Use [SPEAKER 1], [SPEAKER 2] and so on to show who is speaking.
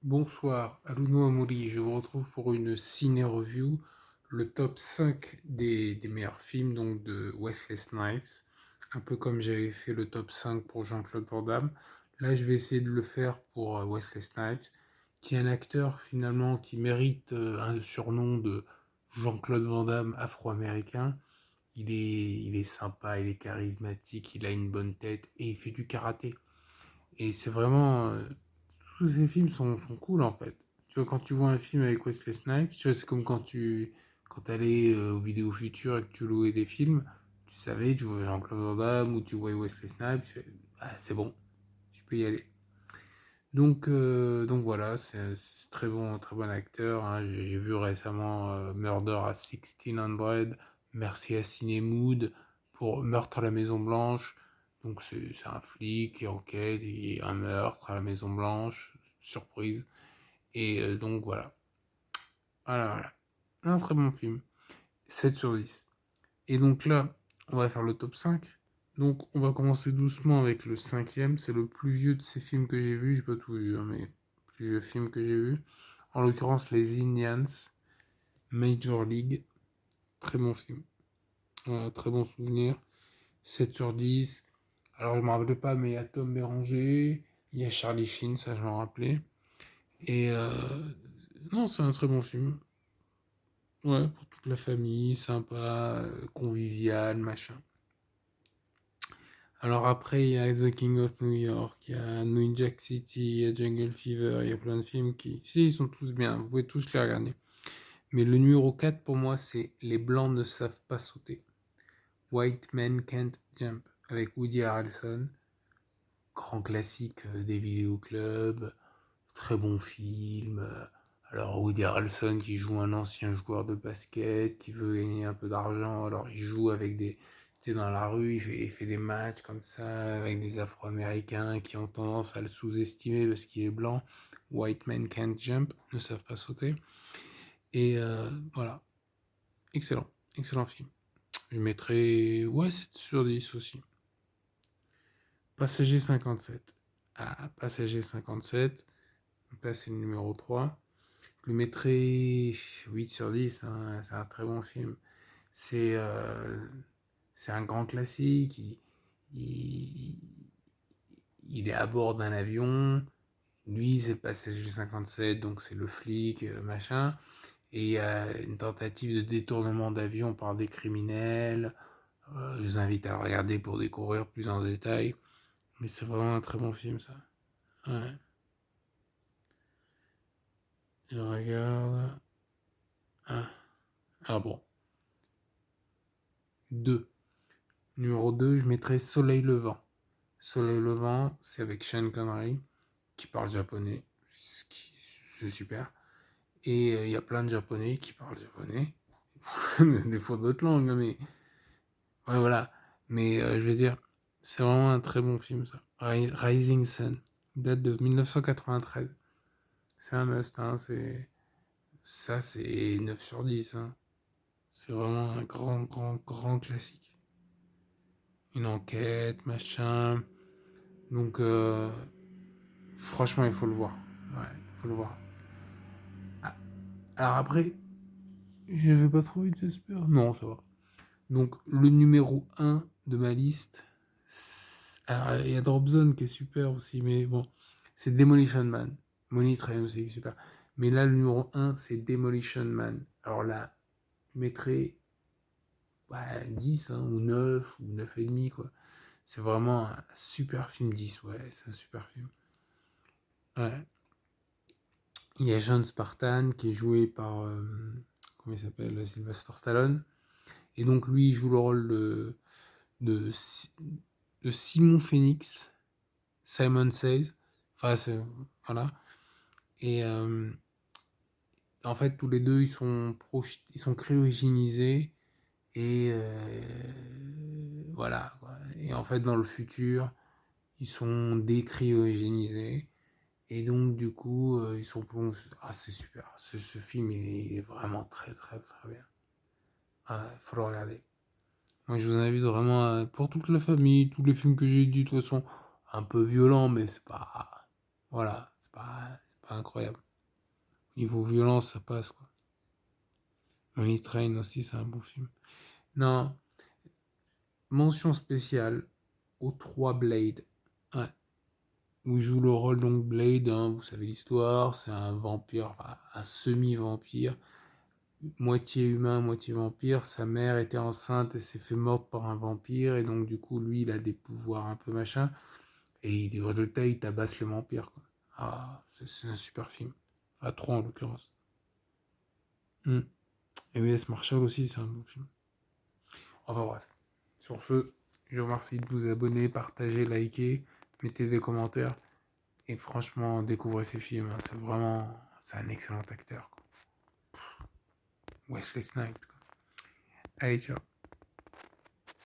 [SPEAKER 1] Bonsoir, Aluno Amouri, je vous retrouve pour une ciné-review, le top 5 des meilleurs films donc de Wesley Snipes, un peu comme j'avais fait le top 5 pour Jean-Claude Van Damme. Là, je vais essayer de le faire pour Wesley Snipes, qui est un acteur finalement qui mérite un surnom de Jean-Claude Van Damme afro-américain. Il est sympa, il est charismatique, il a une bonne tête et il fait du karaté. Et c'est vraiment tous ces films sont cool en fait. Tu vois, quand tu vois un film avec Wesley Snipes, tu vois, c'est comme quand t'allais au Vidéo Futur et que tu louais des films, tu savais, tu vois Jean-Claude Van Damme ou tu vois Wesley Snipes, tu fais, ah, c'est bon, je peux y aller. Donc voilà, c'est très bon acteur, hein. J'ai vu récemment Murder à 1600, Merci à Cinémood pour Meurtre à la Maison Blanche. Donc c'est un flic qui enquête, il y a un meurtre à la Maison Blanche, surprise. Et donc voilà. Voilà. Un très bon film. 7/10. Et donc là, on va faire le top 5. Donc on va commencer doucement avec le cinquième. C'est le plus vieux de ces films que j'ai vu. J'ai pas tout vu, hein, mais le plus vieux film que j'ai vu. En l'occurrence, Les Indians, Major League. Très bon film. Très bon souvenir. 7/10. Alors je me rappelle pas, mais il y a Tom Béranger. Il y a Charlie Sheen, ça je m'en rappelais. Et non, c'est un très bon film. Ouais, pour toute la famille, sympa, convivial, machin. Alors après, il y a The King of New York, il y a New Jack City, il y a Jungle Fever, il y a plein de films qui... Si, ils sont tous bien, vous pouvez tous les regarder. Mais le numéro 4 pour moi, c'est Les Blancs ne savent pas sauter. White Men Can't Jump, avec Woody Harrelson. Grand classique des vidéoclubs, très bon film. Alors Woody Harrelson qui joue un ancien joueur de basket, qui veut gagner un peu d'argent, alors il joue avec des... Tu sais, dans la rue, il fait des matchs comme ça, avec des Afro-Américains qui ont tendance à le sous-estimer parce qu'il est blanc. White men can't jump, ne savent pas sauter. Et voilà, excellent, excellent film. Je mettrais, ouais, 7/10 aussi. Passager 57. Ah, Passager 57. Donc là, c'est le numéro 3. Je lui mettrais 8/10, hein. C'est un très bon film. C'est euh, c'est un grand classique. Il, il est à bord d'un avion. Lui, c'est le passager 57, donc c'est le flic, machin. Et il y a une tentative de détournement d'avion par des criminels. Je vous invite à le regarder pour découvrir plus en détail. Mais c'est vraiment un très bon film, ça. Ouais. Je regarde. Ah, ah bon. 2. Numéro 2, je mettrais Soleil Levant. Soleil Levant, c'est avec Sean Connery, qui parle japonais. C'est super. Et il y a plein de japonais qui parlent japonais. Des fois d'autres langues, mais. Ouais, voilà. Mais je veux dire, c'est vraiment un très bon film, ça. Rising Sun, date de 1993. C'est un must, hein. Ça, c'est 9/10, hein. C'est vraiment un grand, grand, grand classique. Une enquête, machin. Donc, franchement, il faut le voir. Ouais, il faut le voir. Ah, alors après, je vais pas trop vite, j'espère. Non, ça va. Donc, le numéro 1 de ma liste, alors, il y a Drop Zone qui est super aussi, mais bon, c'est Demolition Man. Money Train aussi qui est super. Mais là, le numéro 1, c'est Demolition Man. Alors là, je mettrais 10, hein, ou 9, ou 9,5, quoi. C'est vraiment un super film 10, ouais, c'est un super film. Ouais. Il y a John Spartan qui est joué par, comment il s'appelle, Sylvester Stallone. Et donc lui, il joue le rôle de, de Simon Phoenix, Simon Says. Enfin, voilà. Et en fait, tous les deux, ils sont cryogénisés. Et voilà, quoi. Et en fait, dans le futur, ils sont décryogénisés. Et donc, du coup, ils sont plongés. Ah, c'est super. Ce film, il est vraiment très, très, très bien. Ah, faut le regarder. Moi, je vous invite vraiment pour toute la famille, tous les films que j'ai dit, de toute façon, un peu violents, mais c'est pas. Voilà, c'est pas incroyable. Niveau violence, ça passe, quoi. Money Train aussi, c'est un bon film. Non, mention spéciale aux 3 Blade. Ouais. Où il joue le rôle, donc Blade, hein, vous savez l'histoire, c'est un vampire, enfin, un semi-vampire, moitié humain, moitié vampire. Sa mère était enceinte et s'est fait morte par un vampire, et donc du coup, lui, il a des pouvoirs un peu machin, et des résultats, il tabasse le vampire, quoi. Ah, c'est un super film. Enfin, 3 en l'occurrence. Et U.S. Marshall aussi, c'est un bon film. Enfin bref. Sur ce, je vous remercie de vous abonner, partager, liker, mettez des commentaires. Et franchement, découvrez ces films. C'est vraiment... C'est un excellent acteur, quoi. Wesley Snipes, quoi. Allez, ciao.